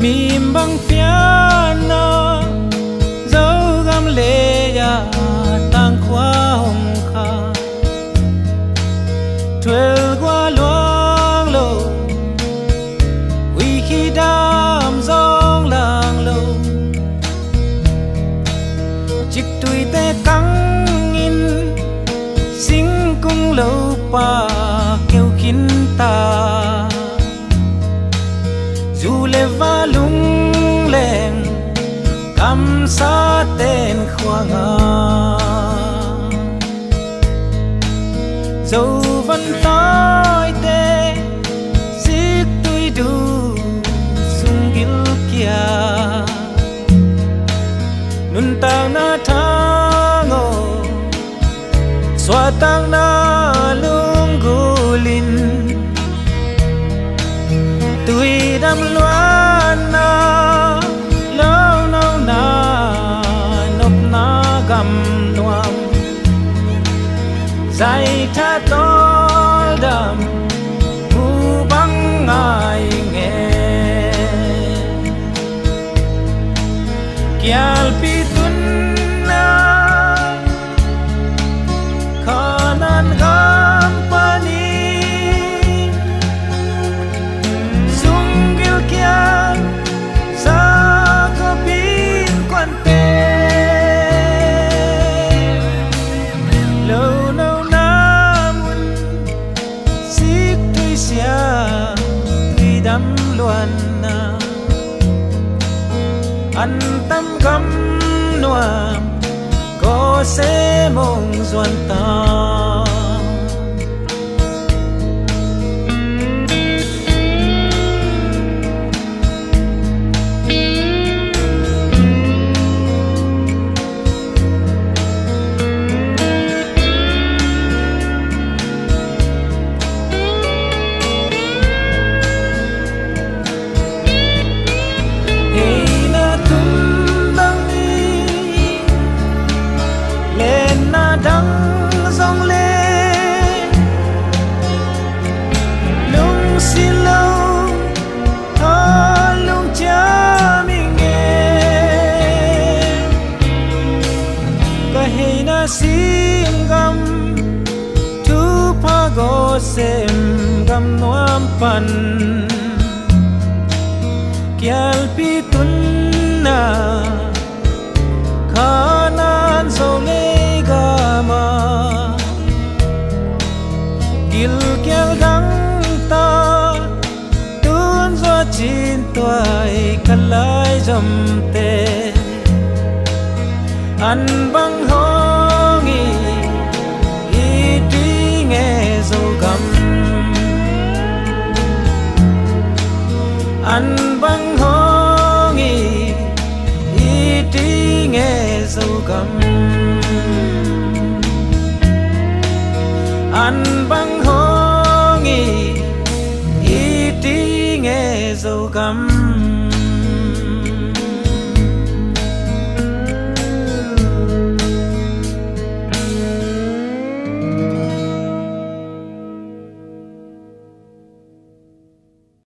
mìm băng piano dấu gam lệ ya tang khoa hồng kha thuel qua loang lô vì khi đam giông làng lô chích tùy tê căng in sinh cung lâu pa kêu khiến ta dù lệ va lung lên cắm xa tên khoa ngà dẫu vẫn nói tê giết tôi đủ sung gil kia nun tang na thango xóa tang na lung gulin tuy đam loan na lâu nâu na nộp na gầm noam dài tha to đam u băng ai nghe kial pitun na kanan gam pani sa có biết quan tê lâu nâu nam xích tuy xia tuy đắm loan na ăn tâm gấm noa có sẽ mong doan ta đắng dòng lên lung xin lâu thơ lung cha mình nghe cả hay na xin gam thu pa go xem gam noam pan kial pi tun na kanan dòng lên gil kêu gắng ta tuôn gió chín toài cắt lại dầm tê ăn băng hongi y tuy nghe dâu gầm ăn băng hongi y tuy nghe dâu gầm ăn băng hongi y tí nghe dâu gấm